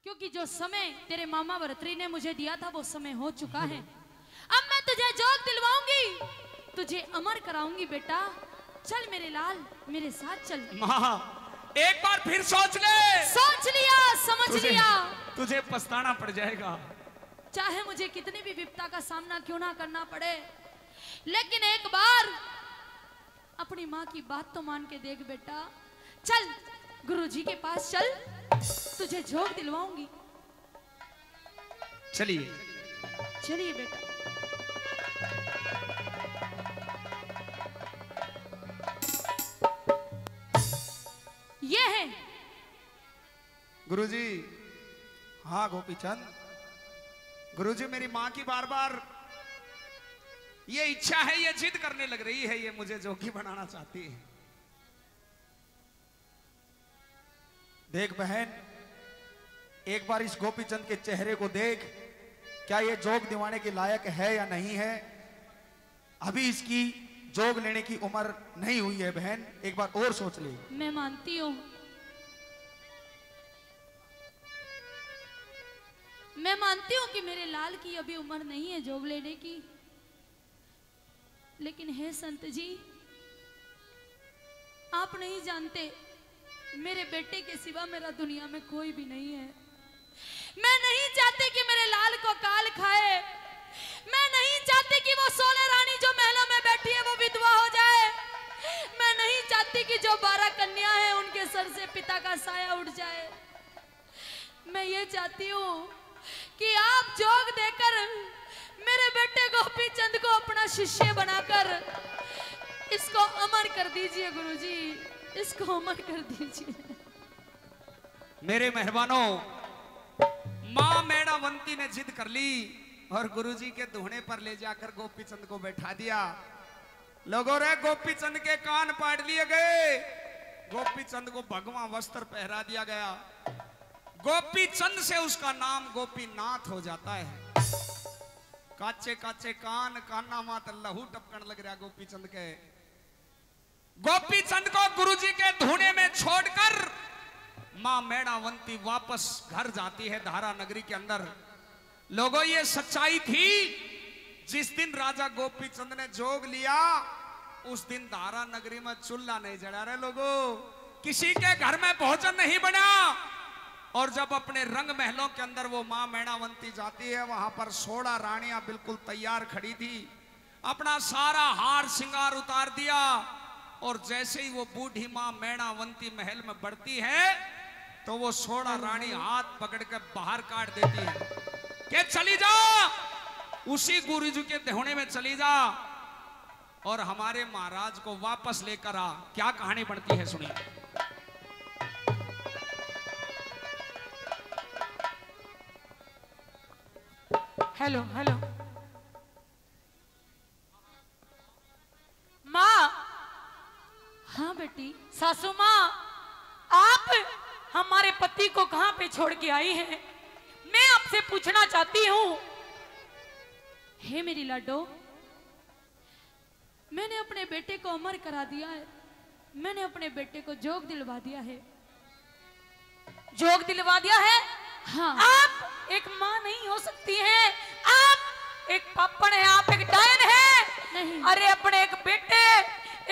क्योंकि जो समय तेरे मामा भरतरी ने मुझे दिया था वो समय हो चुका है। अब मैं तुझे जोग दिलवाऊंगी, तुझे अमर कराऊंगी बेटा। चल मेरे लाल, मेरे साथ चल। माँ, एक बार फिर सोच ले। सोच लिया, समझ लिया। तुझे पछताना पड़ जाएगा। चाहे मुझे कितनी भी विपदा का सामना क्यों ना करना पड़े, लेकिन एक बार अपनी माँ की बात तो मान के देख बेटा। चल गुरुजी के पास चल, तुझे जोग दिलवाऊंगी। चलिए चलिए बेटा। ये है गुरुजी। हाँ गोपीचंद, गुरुजी मेरी माँ की बार बार ये इच्छा है, ये जिद करने लग रही है, ये मुझे जोगी बनाना चाहती है। देख बहन, एक बार इस गोपीचंद के चेहरे को देख, क्या ये जोग दिवाने के लायक है या नहीं है। अभी इसकी जोग लेने की उम्र नहीं हुई है बहन, एक बार और सोच ले। मैं मानती हूँ, मैं मानती हूँ कि मेरे लाल की अभी उम्र नहीं है जोग लेने की, लेकिन हे संत जी, आप नहीं जानते मेरे बेटे के सिवा मेरा दुनिया में कोई भी नहीं है। मैं नहीं चाहती कि मेरे लाल को काल खाए। मैं नहीं चाहती कि वो सोने रानी जो महलों में बैठी है वो विधवा हो जाए। मैं नहीं चाहती कि जो 12 कन्या है उनके सर से पिता का साया उठ जाए। मैं ये चाहती हूँ कि आप जोग देकर मेरे बेटे गोपीचंद को अपना शिष्य बनाकर इसको अमर कर दीजिए गुरुजी, इसको अमर कर दीजिए। मेरे मेहरबानों, माँ मेणावंती ने जिद कर ली और गुरुजी के धोने पर ले जाकर गोपीचंद को बैठा दिया। लोगों रे गोपीचंद के कान पाड़ लिए गए, गोपीचंद को भगवा वस्त्र पहरा दिया गया। गोपीचंद से उसका नाम गोपीनाथ हो जाता है। काचे काचे कान, काना मात लहू टपकन लग रहा गोपीचंद के। गोपीचंद को गुरुजी के धूने में छोड़कर मां मेणावंती वापस घर जाती है धारा नगरी के अंदर। लोगों ये सच्चाई थी, जिस दिन राजा गोपीचंद ने जोग लिया उस दिन धारा नगरी में चूल्हा नहीं जला रहे लोगों, किसी के घर में भोजन नहीं बना। और जब अपने रंग महलों के अंदर वो मां मेणावंती जाती है, वहां पर 16 रानियां बिल्कुल तैयार खड़ी थी, अपना सारा हार श्रृंगार उतार दिया। और जैसे ही वो बूढ़ी मां मेणावंती महल में बढ़ती है तो वो 16 रानी हाथ पकड़ कर बाहर काट देती है कि चली जा, उसी गुरुजी के धोने में चली जा और हमारे महाराज को वापस लेकर आ। क्या कहानी बढ़ती है सुनिए। हेलो हेलो माँ। हाँ बेटी। सासू माँ, आप हमारे पति को कहाँ पे छोड़ के आई हैं? मैं आपसे पूछना चाहती हूँ। हे मेरी लाडो, मैंने अपने बेटे को अमर करा दिया है। मैंने अपने बेटे को जोग दिलवा दिया है। जोग दिलवा दिया है? हाँ। आप एक माँ नहीं हो सकती हैं, आप एक पापड़ है, आप एक डायन है। नहीं। अरे अपने एक बेटे,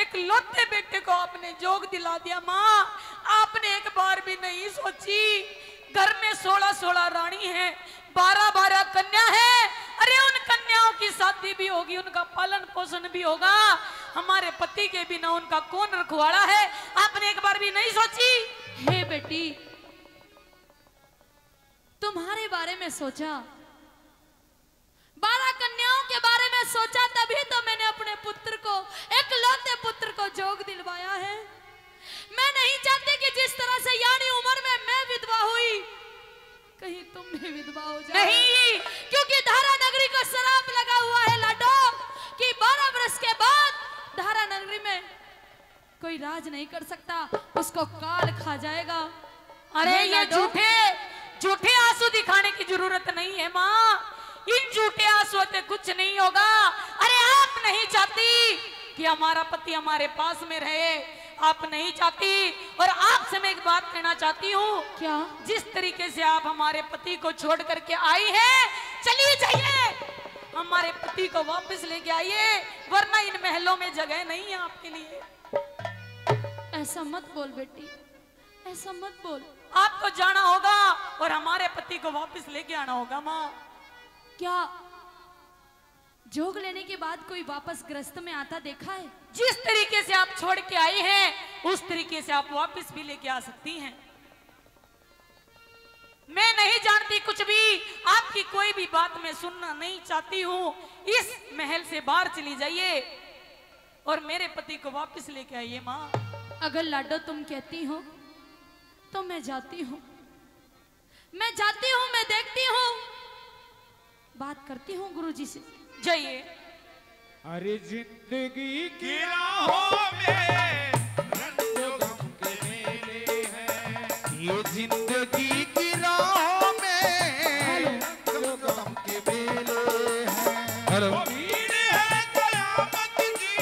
एक लौते बेटे को आपने जोग दिला दिया। माँ, आपने एक बार भी नहीं सोची, घर में 16-16 रानी है, 12-12 कन्या है। अरे उन कन्याओं की शादी भी होगी, उनका पालन पोषण भी होगा, हमारे पति के बिना उनका कौन रखवाला है? आपने एक बार भी नहीं सोची? हे बेटी, तुम्हारे बारे में सोचा, 12 कन्याओं के बारे में सोचा, तभी तो मैंने अपने पुत्र को, एक लौते पुत्र को जोग दिलवाया है। मैं नहीं चाहती कि जिस तरह से यानी उम्र में मैं विधवा हुई, कहीं तुम भी विधवा हो जाओ। नहीं, क्योंकि धारा नगरी को श्राप लगा हुआ है लाडो कि 12 वर्ष के बाद धारा नगरी में कोई राज नहीं कर सकता, उसको काल खा जाएगा। अरे ये झूठे आंसू दिखाने की जरूरत नहीं है माँ, इन झूठे आंसू से कुछ नहीं होगा। अरे आप नहीं चाहती कि हमारा पति हमारे पास में रहे, आप नहीं चाहती। और आपसे मैं एक बात कहना चाहती हूँ, क्या? जिस तरीके से आप हमारे पति को छोड़ करके आई है, चलिए जाइए, हमारे पति को वापस लेके आइए, वरना इन महलों में जगह नहीं है आपके लिए। ऐसा मत बोल बेटी, ऐसा मत बोल। आपको जाना होगा और हमारे पति को वापस लेके आना होगा माँ। क्या जोग लेने के बाद कोई वापस ग्रस्त में आता देखा है? जिस तरीके से आप छोड़ के आई हैं, उस तरीके से आप वापस भी लेके आ सकती हैं। मैं नहीं जानती कुछ भी, आपकी कोई भी बात मैं सुनना नहीं चाहती हूँ। इस महल से बाहर चली जाइए और मेरे पति को वापस लेके आइए माँ। अगर लाडो तुम कहती हो तो मैं जाती हूँ, मैं जाती हूँ, मैं देखती हूँ, बात करती हूँ गुरुजी से। जाइए। अरे जिंदगी की राहों में रंगों गम के मेले हैं, ये जिंदगी की राहों में रंगों गम के मेले हैं। वो भीड़ है कयामत की,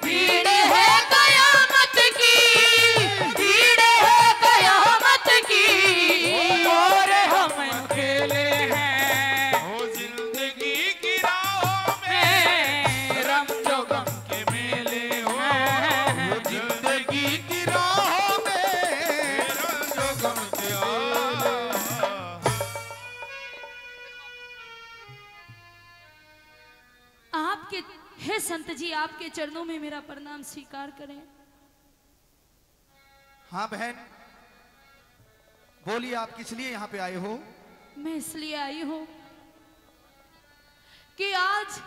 भीड़ है कयामत की, भीड़ है कयामत की, और हम अकेले हैं। वो जिंदगी की राहों में रंगों गम के मेले हो, वो जिंदगी की राहों में रंगों गम के आपके हे संत जी, आपके चरणों में मेरा प्रणाम स्वीकार करें। हाँ बहन, बोलिए, आप किस लिए यहाँ पे आए हो? मैं इसलिए आई हूं कि आज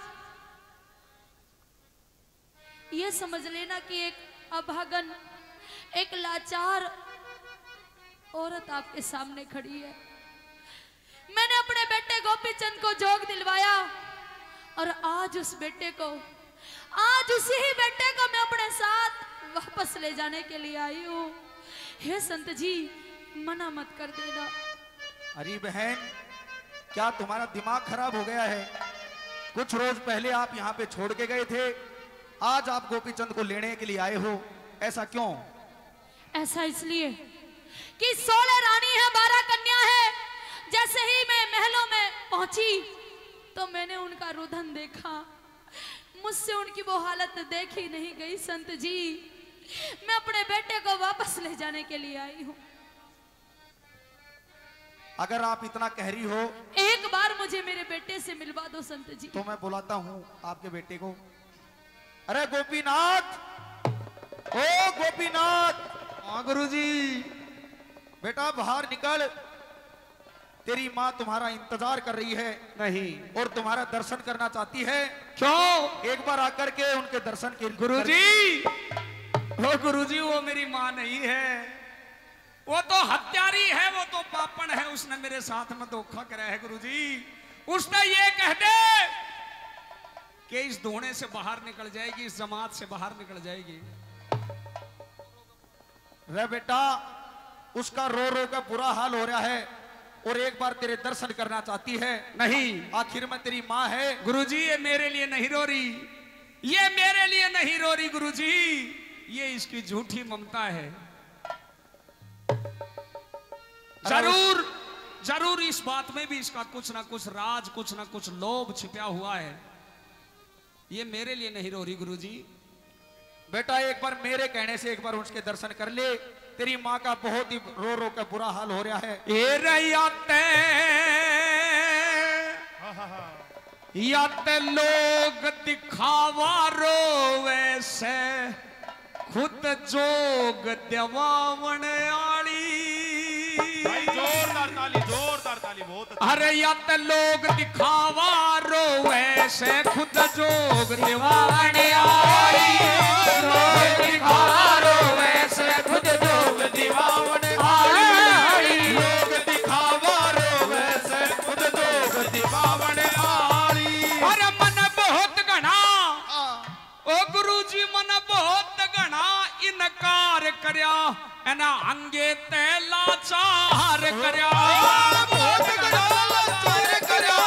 ये समझ लेना कि एक अभागन, एक लाचार औरत आपके सामने खड़ी है। मैंने अपने बेटे गोपीचंद को जोग दिलवाया और आज उस बेटे को, आज उसी ही बेटे को मैं अपने साथ वापस ले जाने के लिए आई हूँ। हे संत जी, मना मत कर देना। अरे बहन, क्या तुम्हारा दिमाग खराब हो गया है? कुछ रोज पहले आप यहाँ पे छोड़ के गए थे, आज आप गोपीचंद को लेने के लिए आए हो, ऐसा क्यों? ऐसा इसलिए कि 16 रानी है, 12 कन्या है। जैसे ही मैं महलों में पहुंची तो मैंने उनका रुदन देखा, मुझसे उनकी वो हालत देखी नहीं गई। संत जी, मैं अपने बेटे को वापस ले जाने के लिए आई हूँ। अगर आप इतना कह रही हो एक बार मुझे मेरे बेटे से मिलवा दो संत जी। तो मैं बुलाता हूँ आपके बेटे को। अरे गोपीनाथ, ओ गोपीनाथ। हाँ गुरुजी। बेटा बाहर निकल, तेरी माँ तुम्हारा इंतजार कर रही है नहीं। और तुम्हारा दर्शन करना चाहती है। क्यों? एक बार आकर के उनके दर्शन के गुरुजी, वो गुरुजी, वो मेरी माँ नहीं है, वो तो हत्यारी है, वो तो पापन है, उसने मेरे साथ में धोखा करा है गुरुजी। उसने ये कह दे कि इस धोने से बाहर निकल जाएगी, इस जमात से बाहर निकल जाएगी। रे बेटा, उसका रो रो का बुरा हाल हो रहा है और एक बार तेरे दर्शन करना चाहती है। नहीं आखिर में तेरी माँ है। गुरुजी, ये मेरे लिए नहीं रो रही, ये मेरे लिए नहीं रो रही गुरुजी, ये इसकी झूठी ममता है। जरूर जरूर इस बात में भी इसका कुछ ना कुछ राज, कुछ ना कुछ लोभ छिपा हुआ है। ये मेरे लिए नहीं रो रही गुरुजी। बेटा, एक बार मेरे कहने से एक बार उसके दर्शन कर ले, तेरी माँ का बहुत ही रो रो का बुरा हाल हो रहा है। याते लोग दिखावा रोवे से खुद जोग देवावण आली। जोरदार ताली, जोरदार ताली, बहुत अच्छा। अरे याते लोग दिखावा रोवे से खुद जोग देवावण आली। लोग दिखावा रोवे से खुद जोग देवावण आली। लोग दिखावा रोवे से खुद जोग दिवावण आली। अरे मन बहुत घना, ओ गुरुजी, मन बहुत घना इनकार करया, एना अंगे ते लाचार करया। बहुत घना लाचार करया,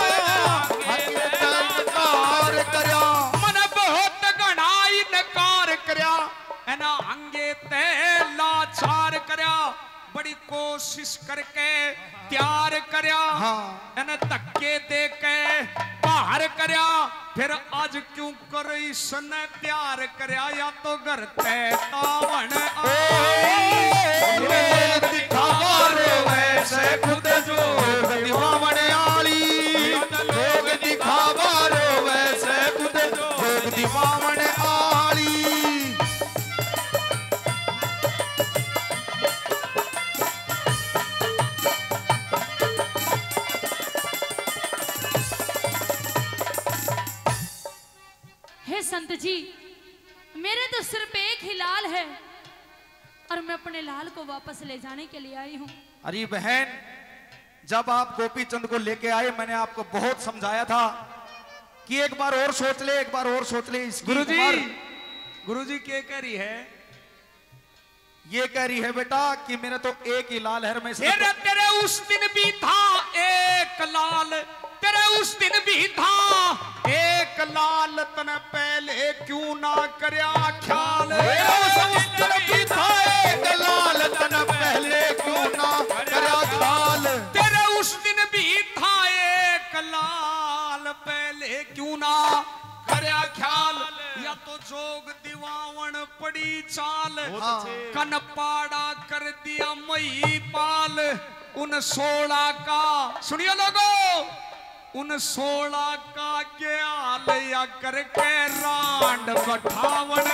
अंगे ते लाचार करया। मन बहुत घना इनकार करया, एना अंगे कोशिश करके त्यार करया, हाँ। एने धक्के दे के बाहर करया, फिर आज क्यों कर इसने प्यार करया, या तो घर ते तावन दिखावा रो वैसे खुद जोग दिवावन आली, लोग दिखावा रो वैसे खुद जोग दिवावन आली। हे संत जी, मेरे तो सिर पे एक ही लाल है और मैं अपने लाल को वापस ले जाने के लिए आई हूँ। अरे बहन, जब आप गोपी चंद को लेके आए मैंने आपको बहुत समझाया था कि एक बार और सोच ले, एक बार और सोच ले। इसकी उम्र गुरुजी क्या कह रही है? ये कह रही है बेटा कि मेरा तो एक ही लाल है, मैं तेरे उस दिन भी था एक लाल, तेरे उस दिन भी था एक लाल, तने पहले क्यों ना करया ख्याल, उस दिन भी था एक लाल, तने पहले क्यों ना करया ख्याल, तेरे उस दिन भी था एक लाल, पहले क्यों ना करया ख्याल, या तो जोग दिवावन पड़ी चाल, कन पाड़ा कर दिया मई पाल, उन 16 का सुनियो लोगो, उन 16 का ज्ञाल या करके रांड बठावन,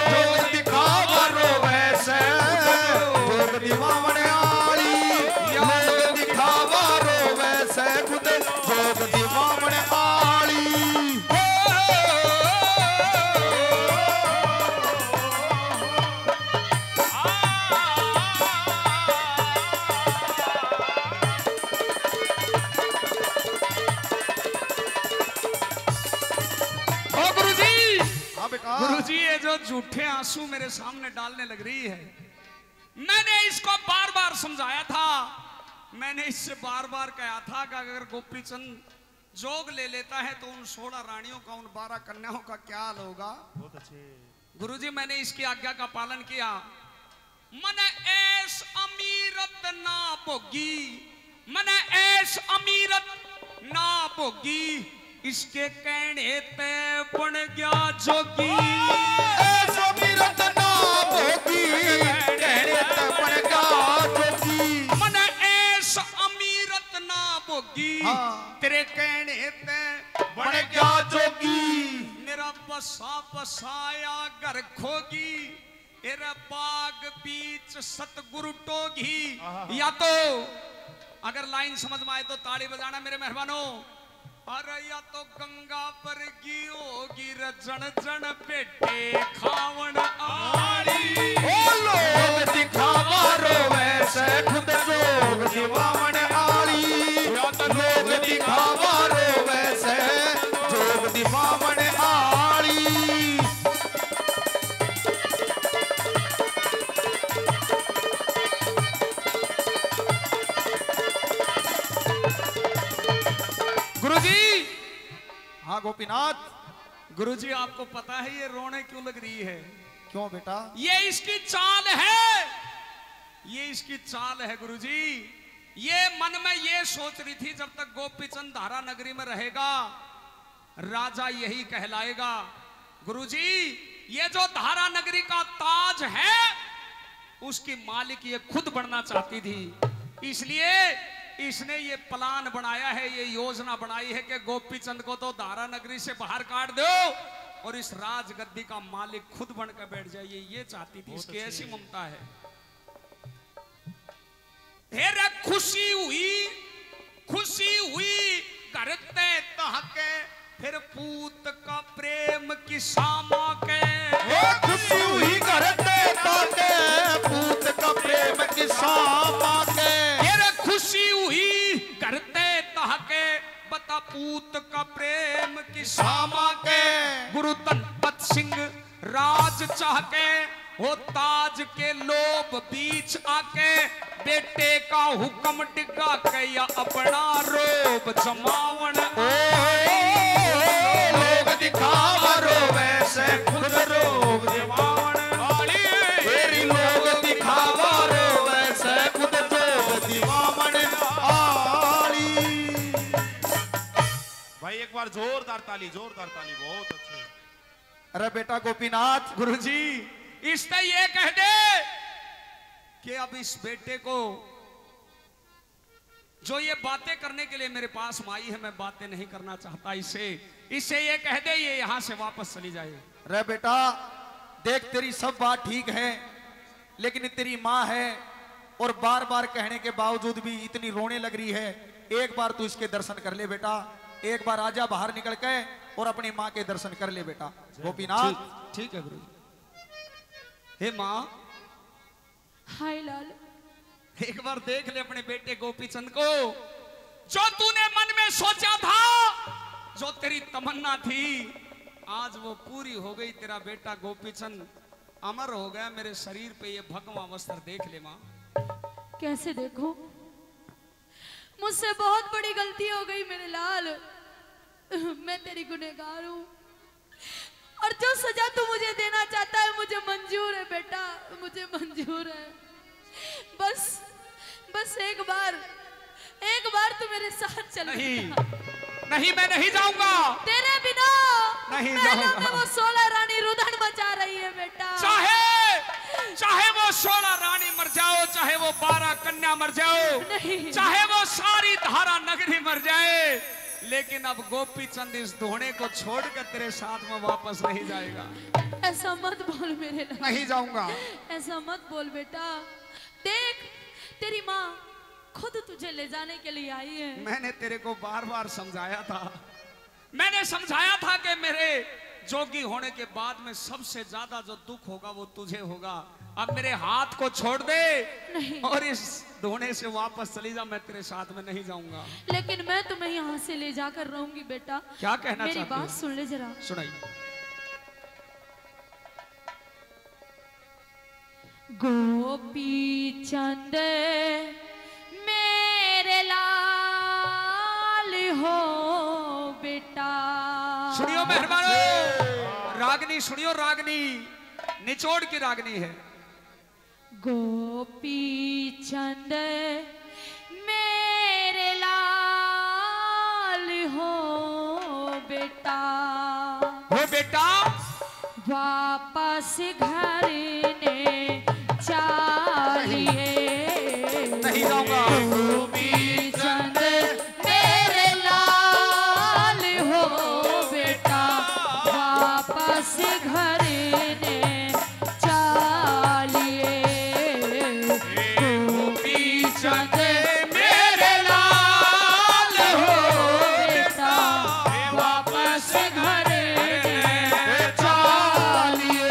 जोग दिखावा रो वैसे जोग दिवावन आली, लोग दिखावा रो वैसे खुद जोग दिवावन आली। गुरुजी ये जो झूठे आंसू मेरे सामने डालने लग रही है, मैंने इसको बार बार समझाया था, मैंने इससे बार बार कहा था कि अगर गोपी चंद जोग ले लेता है तो उन 16 रानियों का, उन 12 कन्याओं का क्या हाल होगा। बहुत अच्छे गुरुजी, मैंने इसकी आज्ञा का पालन किया। मन ऐस अमीरत ना भोगी, मन ऐस अमीरत ना भोगी, इसके कहने पे बन गया जोगी, ऐसा मीरत ना भोगी, कहने पे बन गया जोगी, मन ऐस अमीरत ना भोगी, हाँ। तेरे कहने पे बन गया जोगी, मेरा बसा बसाया घर खोगी, तेरा बाग बीच सतगुरु टोगी, या तो अगर लाइन समझ में आए तो ताली बजाना मेरे मेहरबानों, अरे या तो गंगा पर की होगी रजन जन बेटे खावन आली, लोग दिखावा रो वैसे खुद जोग दिवावन आली, लोग दिखावा रो वैसे जोग दिवावन आली। गुरुजी, हाँ गोपीनाथ, गुरुजी आपको पता है ये रोने क्यों लग रही है? क्यों बेटा? ये इसकी चाल है, ये इसकी चाल है गुरुजी। ये मन में ये सोच रही थी जब तक गोपीचंद धारा नगरी में रहेगा राजा यही कहलाएगा। गुरुजी, ये जो धारा नगरी का ताज है उसकी मालिक ये खुद बनना चाहती थी, इसलिए इसने ये प्लान बनाया है, ये योजना बनाई है कि गोपीचंद को तो धारा नगरी से बाहर काट दो और इस राजगद्दी का मालिक खुद बनकर बैठ जाइए, ये चाहती थी, इसकी ऐसी ममता है। फिर खुशी हुई करते तहके, फिर पूत का प्रेम की सामा के, खुशी हुई करते ताके पूत का प्रेम की सामा के, फिर खुशी हुई करते तहके बता पूत का प्रेम की सामा के, गुरु तनपत सिंह राज चाह के वो ताज के लोभ बीच आके, बेटे का हुक्म डिगा के या अपना रोब जमावन, लोग दिखावा रो वैसे खुद रोग दिवावन, तेरी लोग दिखावा रो बार जोरदार ताली, जोरदार ताली, बहुत अच्छे। अरे बेटा गोपीनाथ, गुरुजी इसने ये कह दे कि अब इस बेटे को जो ये बातें करने के लिए मेरे पास आई है, मैं बातें नहीं करना चाहता इसे ये कह दे ये यहां से वापस चली जाए। अरे बेटा देख, तेरी सब बात ठीक है, लेकिन तेरी माँ है और बार बार कहने के बावजूद भी इतनी रोने लग रही है। एक बार तू इसके दर्शन कर ले बेटा, एक बार आजा बाहर निकल के और अपनी माँ के दर्शन कर ले बेटा। गोपीनाथ, ठीक है गुरु। हे माँ, हाय लाल, एक बार देख ले अपने बेटे गोपीचंद को। जो तूने मन में सोचा था, जो तेरी तमन्ना थी, आज वो पूरी हो गई। तेरा बेटा गोपीचंद अमर हो गया। मेरे शरीर पे ये भगवा वस्त्र देख ले माँ। कैसे देखो? मुझसे बहुत बड़ी गलती हो गई मेरे लाल, मैं तेरी गुनहगार हूँ और जो सजा तू मुझे देना चाहता है मुझे मंजूर है बेटा, मुझे मंजूर है। बस एक बार तू मेरे साथ चल। नहीं मैं नहीं जाऊंगा तेरे बिना। नहीं महलों जाऊंगा। में वो 16 रानी रुदन मचा रही है बेटा। चाहे वो 16 रानी मर जाओ, चाहे वो 12 कन्या मर जाओ, नहीं। चाहे वो सारी धारा नगरी मर जाए, लेकिन अब गोपीचंद इस धोने को छोड़कर तेरे साथ में वापस नहीं जाएगा। ऐसा मत बोल मेरे लाल, नहीं जाऊंगा। ऐसा मत बोल बेटा। देख, तेरी माँ खुद तुझे ले जाने के लिए आई है। मैंने तेरे को बार बार समझाया था, मैंने समझाया था कि मेरे जोगी होने के बाद में सबसे ज्यादा जो दुख होगा वो तुझे होगा। अब मेरे हाथ को छोड़ दे नहीं। और इस धोने से वापस चली जा। मैं तेरे साथ में नहीं जाऊंगा। लेकिन मैं तुम्हें यहाँ से ले जाकर रहूंगी बेटा। क्या कहना मेरी चाहती बात हो? सुन ले जरा। सुनाइए। गोपी चंद मेरे लाल हो बेटा। सुनियो मेहरबानो, रागनी सुनियो, रागनी निचोड़ की रागनी है। गोपी चंद मेरे लाल हो बेटा। हो बेटा, वापस घर ने चालिए। नहीं जाऊंगा। गोपी चंद मेरे लाल हो बेटा, वापस घर ने चालिए। गोपी चंद मेरे लाल हो बेटा, वापस घर ने चालिए।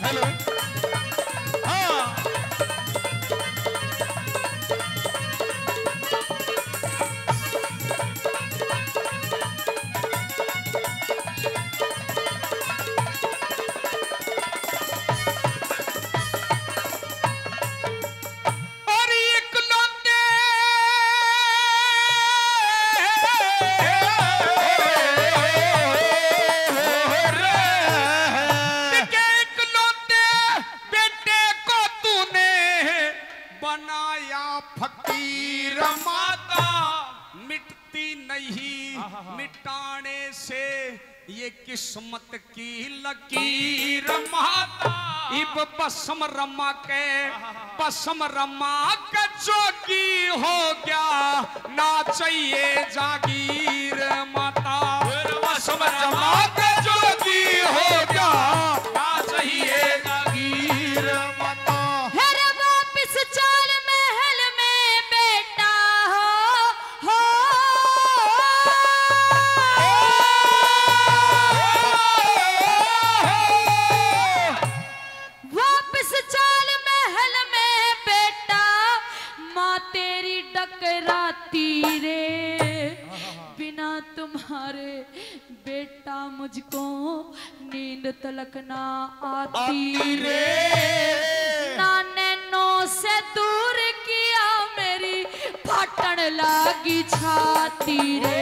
हेलो, हाँ, और इकलौते के इकलौते बेटे को तूने बनाया फकीर माता। मिटती नहीं मिटाने से ये किस्मत की लकीर माता। इब बसम रमा के जोगी हो गया ना चाहिए जागीर माता। बसम रमा के जोगी हो गया ना चाहिए जागीर माता। हर वापिस चाल महल में बेटा हो। वापिस चाल महल में बेटा, माँ तेरी डकराती रे। बिना तुम्हारे बेटा मुझको नींद तलक ना आती रे। नाने नो से दूर किया मेरी फटन लागी छाती रे।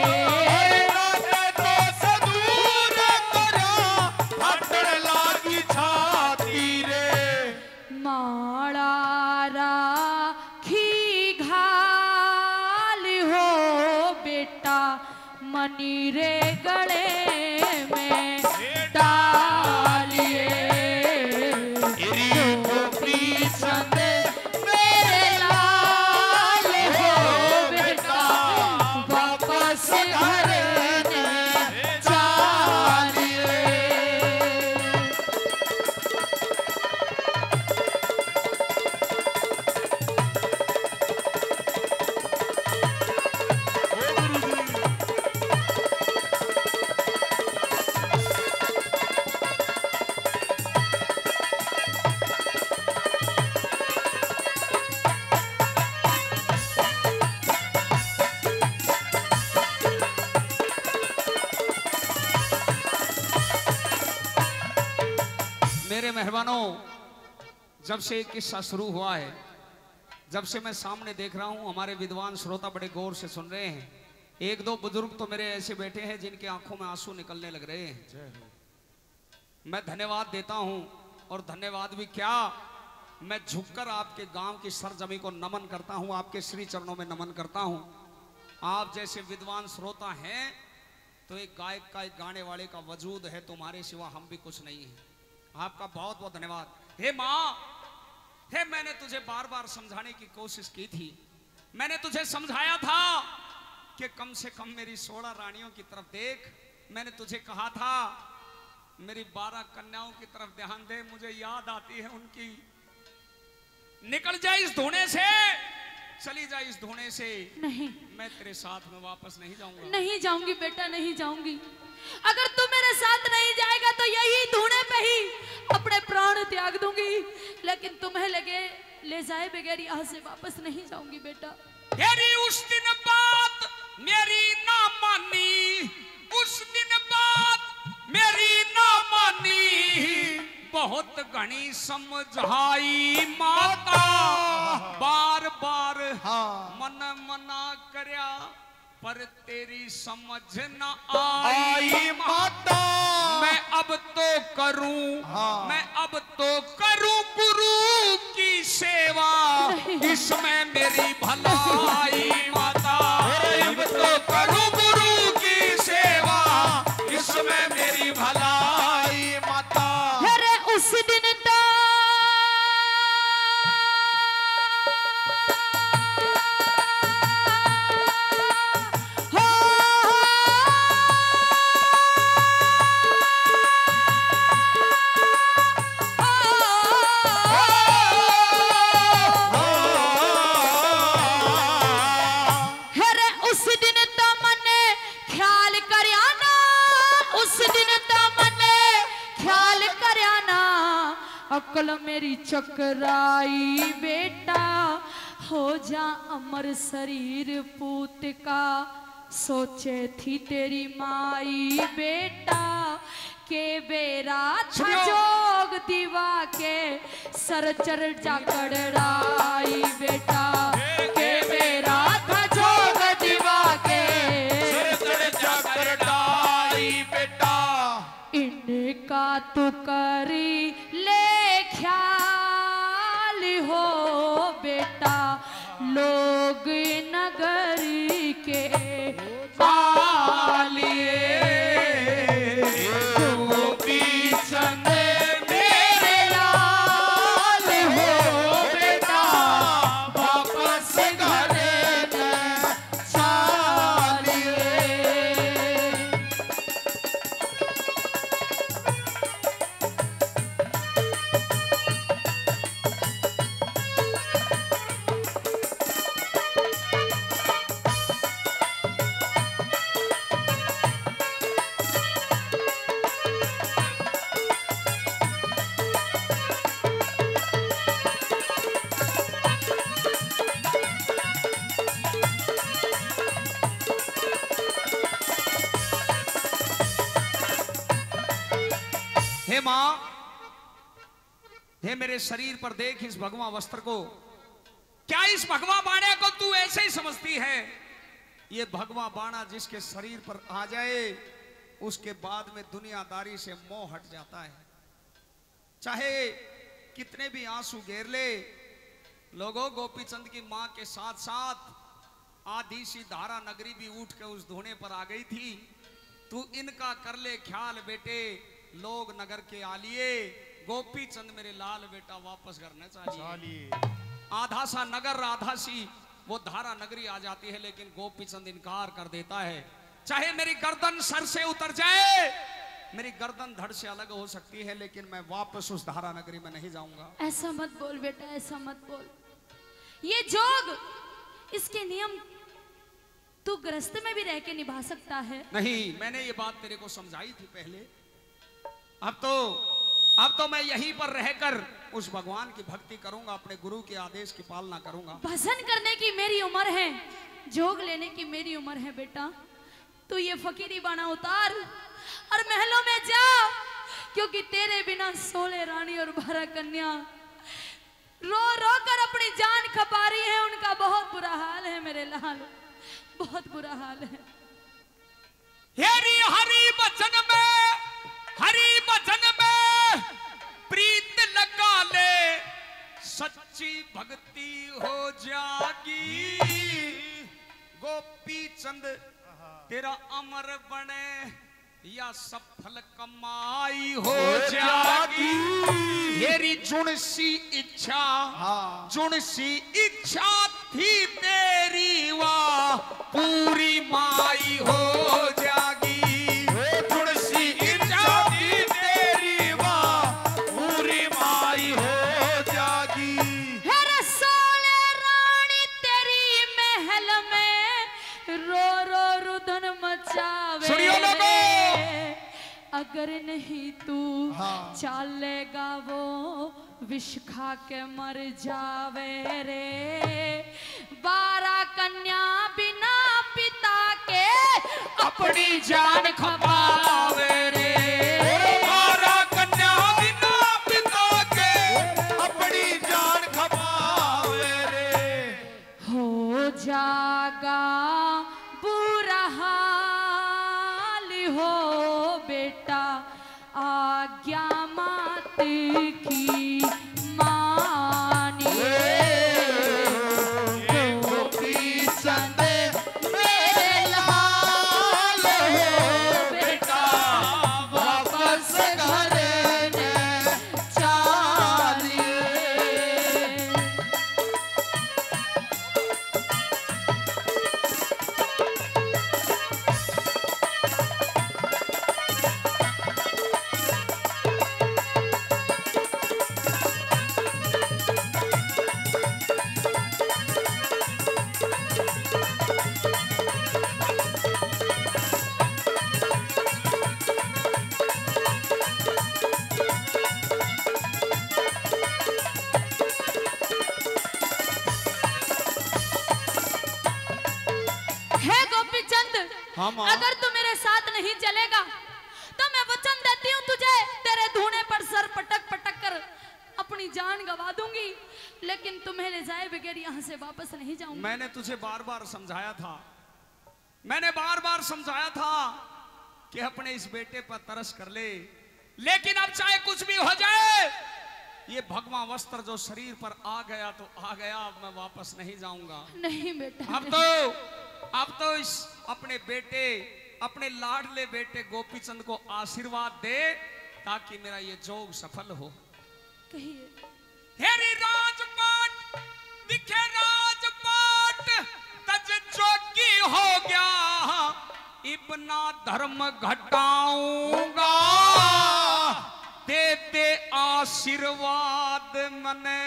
माड़ा राखी घाट रे गले में डालिए गोपी चंद मेरे लाल हो बेटा वापस घर चालिए। मेरे मेहमानों, जब से एक किस्सा शुरू हुआ है, जब से मैं सामने देख रहा हूं, हमारे विद्वान श्रोता बड़े गौर से सुन रहे हैं। एक दो बुजुर्ग तो मेरे ऐसे बैठे हैं जिनके आंखों में आंसू निकलने लग रहे हैं। मैं धन्यवाद देता हूं, और धन्यवाद भी क्या, मैं झुककर आपके गांव की सरजमी को नमन करता हूं, आपके श्री चरणों में नमन करता हूं। आप जैसे विद्वान श्रोता हैं तो एक गायक का, एक गाने वाले का वजूद है, तुम्हारे सिवा हम भी कुछ नहीं है। आपका बहुत बहुत धन्यवाद। हे माँ, हे मैंने तुझे बार बार समझाने की कोशिश की थी, मैंने तुझे समझाया था कि कम से कम मेरी 16 रानियों की तरफ देख। मैंने तुझे कहा था मेरी 12 कन्याओं की तरफ ध्यान दे, मुझे याद आती है उनकी। निकल जाए इस धोने से, चली जाए इस धोने से। नहीं, मैं तेरे साथ में वापस नहीं जाऊंगा। नहीं जाऊंगी बेटा, नहीं जाऊंगी। अगर तू मेरे साथ नहीं जाएगा तो यही धूने पे ही अपने प्राण त्याग दूंगी, लेकिन तुम्हें लगे ले जाए बगैर यहाँ से वापस नहीं जाऊंगी बेटा। मेरी उस दिन बात मेरी ना मानी, उस दिन बात मेरी ना मानी, बहुत घनी समझाई माता, बार बार मन मना करया पर तेरी समझ न आई माता। मैं अब तो करूं, मैं अब तो करूं गुरु की सेवा, इसमें मेरी भलाई माता। अब तो करूं गुरु की सेवा, इसमें मेरी भलाई माता। अरे उस दिन तो अकल मेरी चकराई बेटा, हो जा अमर शरीर पूत का, सोचे थी तेरी माई बेटा, के बेरा था जोग दीवा के सर चर जाकड़ाई बेटा, के बेरा था जोग दीवा के सर जाकड़ाई बेटा। इनका तू करी ले ख्याल हो बेटा, लोग नगरी के आलिए गोपी चंद मेरे लाल हो बेटा, वापस घर चालिए। हे मां, हे मेरे शरीर पर देख इस भगवा वस्त्र को। क्या इस भगवा बाणे को तू ऐसे ही समझती है? ये भगवा बाणा जिसके शरीर पर आ जाए उसके बाद में दुनियादारी से मोह हट जाता है। चाहे कितने भी आंसू घेर ले। लोगों, गोपीचंद की मां के साथ साथ आधी सी धारा नगरी भी उठ के उस धोने पर आ गई थी। तू इनका कर ले ख्याल बेटे, लोग नगर के आलिए, गोपी चंद मेरे लाल बेटा वापस करना चाहिए। आधा सा नगर आधा सी वो धारा नगरी आ जाती है, लेकिन गोपी चंद इनकार कर देता है। चाहे मेरी गर्दन सर से उतर जाए, मेरी गर्दन धड़ से अलग हो सकती है, लेकिन मैं वापस उस धारा नगरी में नहीं जाऊंगा। ऐसा मत बोल बेटा, ऐसा मत बोल। ये जोग, इसके नियम तू गृहस्थ में भी रह के निभा सकता है। नहीं, मैंने ये बात तेरे को समझाई थी पहले। अब तो मैं यहीं पर रहकर उस भगवान की भक्ति करूंगा, अपने गुरु के आदेश की पालना करूंगा। भजन करने की मेरी उम्र है, जोग लेने की मेरी उम्र है बेटा। तू ये फकीरी बाना उतार और महलों में जा, क्योंकि तेरे बिना 16 रानी और 12 कन्या रो रो कर अपनी जान खपा रही है। उनका बहुत बुरा हाल है मेरे लाल, बहुत बुरा हाल है। हरि हरि वचन में, हरि वचन में प्रीत लगा ले, सच्ची भक्ति हो जागी। गोपी चंद तेरा अमर बने या सफल कमाई हो जागी। मेरी जुनसी इच्छा, जुनसी इच्छा थी तेरी, वाह पूरी माई हो जागी। जुनसी इच्छा थी तेरी, वाह पूरी माई हो जागी। है रसोले रानी तेरी महल में रो रो रुदन मचावे। सुनियो लोगों, अगर नहीं तू चालेगा वो विष खा के मर जावे रे। 12 कन्या बिना पिता के अपनी जान खपावे रे। 12 कन्या बिना पिता के अपनी जान खपावे रे। हो जागा बुरा हाल हो बेटा, आज्ञा मात की मानिए। गोपी चंद मेरे लाल हो बेटा, वापस घर ने चालिए। अगर तू मेरे साथ नहीं चलेगा तो मैं वचन देती हूँ तुझे, तेरे धूने पर सर पटक पटक कर अपनी जान गवा दूंगी, लेकिन तुम्हें ले जाए बगैर यहाँ से वापस नहीं जाऊंगी। मैंने तुझे बार बार समझाया था, मैंने बार बार समझाया था कि अपने इस बेटे पर तरस कर ले, लेकिन अब चाहे कुछ भी हो जाए, ये भगवा वस्त्र जो शरीर पर आ गया तो आ गया, अब मैं वापस नहीं जाऊंगा। नहीं बेटा, अब तो इस अपने बेटे, अपने लाडले बेटे गोपीचंद को आशीर्वाद दे ताकि मेरा ये जोग सफल हो। कहिए। हेरी राजपाट दिखे राजपाट, तज जोगी हो गया, इबना धर्म घटाऊंगा, दे दे आशीर्वाद मने,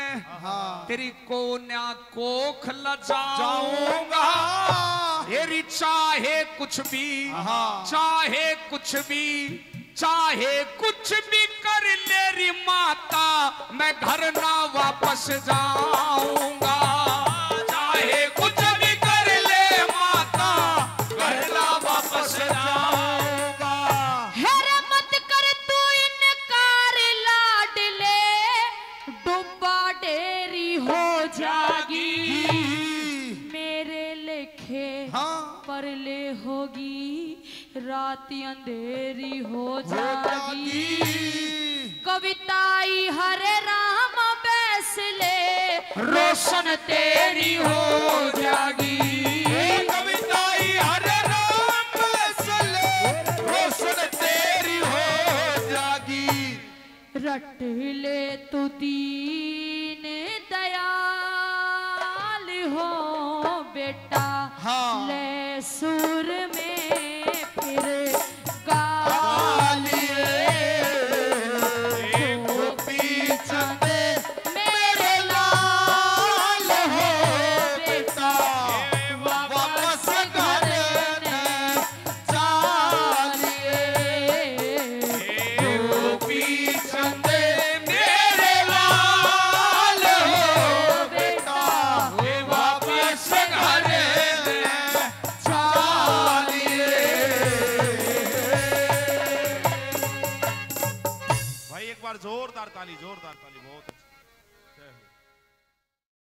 तेरी कोन्या कोख लजाऊंगा। तेरी चाहे कुछ भी, चाहे कुछ भी, चाहे कुछ भी कर लेरी माता, मैं घर ना वापस जाऊंगा। चाहे कुछ भी कर ले माता, घर ना वापस जाऊंगा। हेरे मत कर तू इनकार लाडले, डुब्बा डेरी हो जागी, मेरे लेखे परले होगी, राती अंधेरी हो जागी। कविताई हरे राम बैसले, रोशन तेरी हो जागी। कविताई हरे राम बैसले, रट ले तू दीन दयाल हो बेटा, हाँ। ले सुर में फिर गालिए गोपी चंद मेरे लाल हो बेटा, वापस घर न जाइए। गोपी चंद मेरे लाल हो बेटा, वापस घर न जाइए। भाई एक बार जोरदार ताली, जोरदार ताली, बहुत